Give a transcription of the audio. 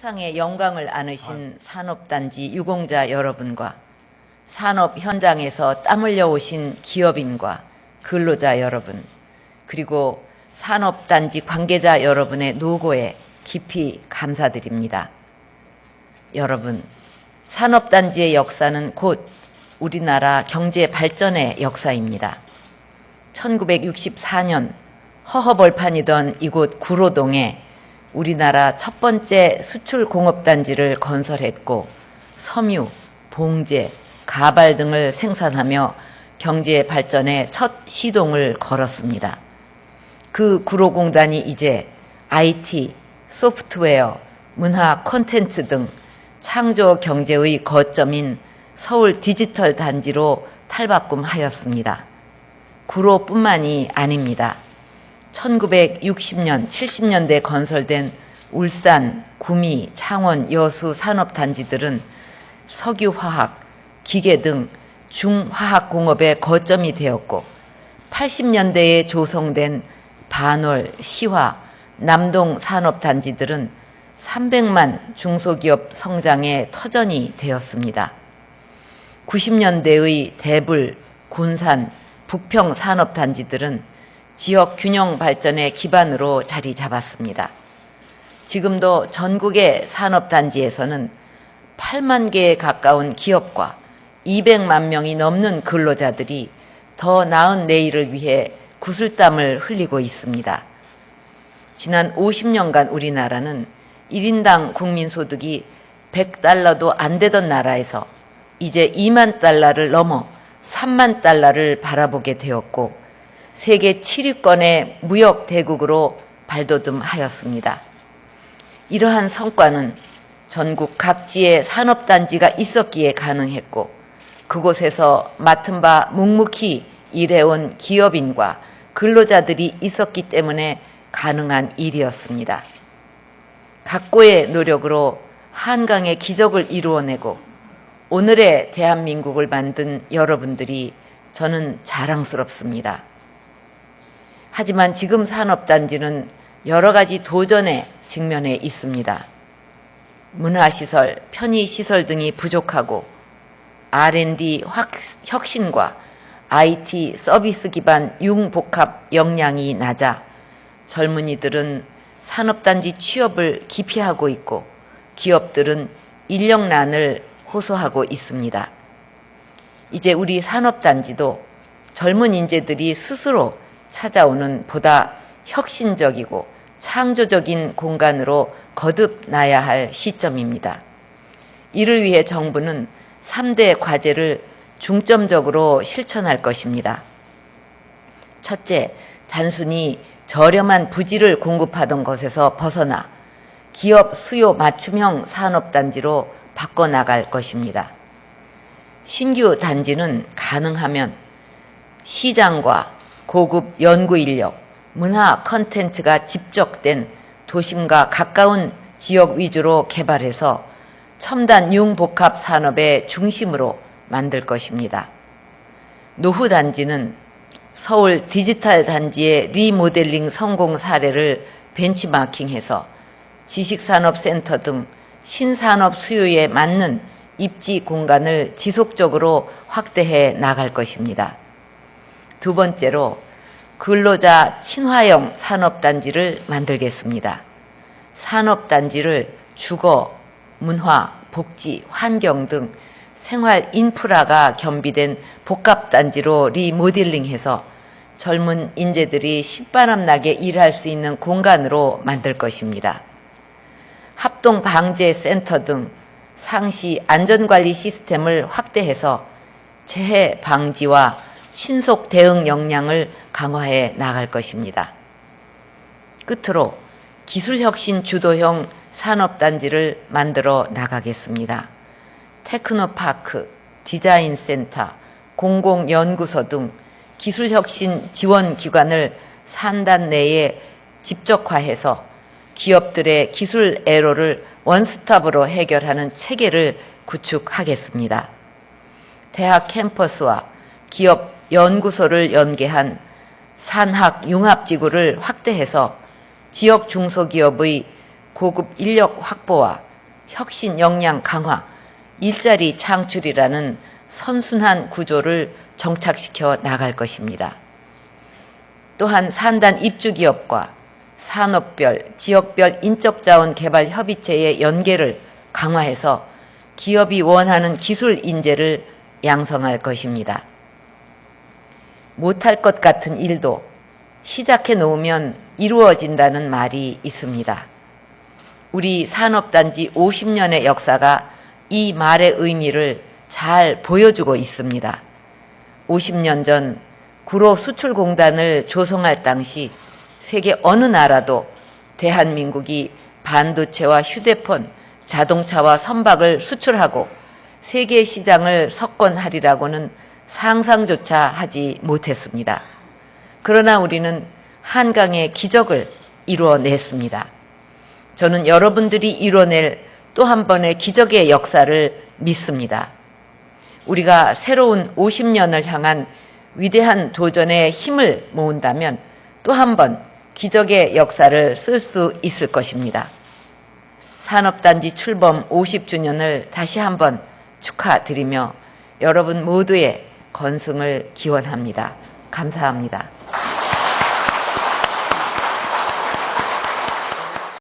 세상에 영광을 안으신 산업단지 유공자 여러분과 산업 현장에서 땀 흘려 오신 기업인과 근로자 여러분, 그리고 산업단지 관계자 여러분의 노고에 깊이 감사드립니다. 여러분, 산업단지의 역사는 곧 우리나라 경제 발전의 역사입니다. 1964년 허허벌판이던 이곳 구로동에 우리나라 첫 번째 수출공업단지를 건설했고 섬유, 봉제, 가발 등을 생산하며 경제 발전의 첫 시동을 걸었습니다. 그 구로공단이 이제 IT, 소프트웨어, 문화 콘텐츠 등 창조 경제의 거점인 서울 디지털 단지로 탈바꿈하였습니다. 구로뿐만이 아닙니다. 1960년, 70년대 건설된 울산, 구미, 창원, 여수 산업단지들은 석유화학, 기계 등 중화학공업의 거점이 되었고 80년대에 조성된 반월, 시화, 남동 산업단지들은 300만 중소기업 성장의 터전이 되었습니다. 90년대의 대불, 군산, 북평 산업단지들은 지역 균형 발전의 기반으로 자리 잡았습니다. 지금도 전국의 산업단지에서는 8만 개에 가까운 기업과 200만 명이 넘는 근로자들이 더 나은 내일을 위해 구슬땀을 흘리고 있습니다. 지난 50년간 우리나라는 1인당 국민소득이 100달러도 안 되던 나라에서 이제 2만 달러를 넘어 3만 달러를 바라보게 되었고 세계 7위권의 무역 대국으로 발돋움하였습니다. 이러한 성과는 전국 각지에 산업단지가 있었기에 가능했고 그곳에서 맡은 바 묵묵히 일해온 기업인과 근로자들이 있었기 때문에 가능한 일이었습니다. 각고의 노력으로 한강의 기적을 이루어내고 오늘의 대한민국을 만든 여러분들이 저는 자랑스럽습니다. 하지만 지금 산업단지는 여러 가지 도전에 직면해 있습니다. 문화시설, 편의시설 등이 부족하고 R&D 혁신과 IT 서비스 기반 융복합 역량이 낮아 젊은이들은 산업단지 취업을 기피하고 있고 기업들은 인력난을 호소하고 있습니다. 이제 우리 산업단지도 젊은 인재들이 스스로 찾아오는 보다 혁신적이고 창조적인 공간으로 거듭나야 할 시점입니다. 이를 위해 정부는 3대 과제를 중점적으로 실천할 것입니다. 첫째, 단순히 저렴한 부지를 공급하던 것에서 벗어나 기업 수요 맞춤형 산업단지로 바꿔나갈 것입니다. 신규 단지는 가능하면 시장과 고급 연구인력, 문화 콘텐츠가 집적된 도심과 가까운 지역 위주로 개발해서 첨단 융복합 산업의 중심으로 만들 것입니다. 노후 단지는 서울 디지털 단지의 리모델링 성공 사례를 벤치마킹해서 지식산업센터 등 신산업 수요에 맞는 입지 공간을 지속적으로 확대해 나갈 것입니다. 두 번째로 근로자 친화형 산업단지를 만들겠습니다. 산업단지를 주거, 문화, 복지, 환경 등 생활 인프라가 겸비된 복합단지로 리모델링해서 젊은 인재들이 신바람 나게 일할 수 있는 공간으로 만들 것입니다. 합동방재센터 등 상시 안전관리 시스템을 확대해서 재해 방지와 신속 대응 역량을 강화해 나갈 것입니다. 끝으로 기술혁신 주도형 산업단지를 만들어 나가겠습니다. 테크노파크, 디자인센터, 공공연구소 등 기술혁신 지원기관을 산단 내에 집적화해서 기업들의 기술 애로를 원스톱으로 해결하는 체계를 구축하겠습니다. 대학 캠퍼스와 기업 연구소를 연계한 산학융합지구를 확대해서 지역 중소기업의 고급 인력 확보와 혁신 역량 강화, 일자리 창출이라는 선순환 구조를 정착시켜 나갈 것입니다. 또한 산단 입주기업과 산업별, 지역별 인적자원 개발 협의체의 연계를 강화해서 기업이 원하는 기술 인재를 양성할 것입니다. 못할 것 같은 일도 시작해 놓으면 이루어진다는 말이 있습니다. 우리 산업단지 50년의 역사가 이 말의 의미를 잘 보여주고 있습니다. 50년 전 구로수출공단을 조성할 당시 세계 어느 나라도 대한민국이 반도체와 휴대폰, 자동차와 선박을 수출하고 세계 시장을 석권하리라고는 상상조차 하지 못했습니다. 그러나 우리는 한강의 기적을 이루어냈습니다. 저는 여러분들이 이뤄낼 또 한 번의 기적의 역사를 믿습니다. 우리가 새로운 50년을 향한 위대한 도전에 힘을 모은다면 또 한 번 기적의 역사를 쓸 수 있을 것입니다. 산업단지 출범 50주년을 다시 한번 축하드리며 여러분 모두의 건승을 기원합니다. 감사합니다.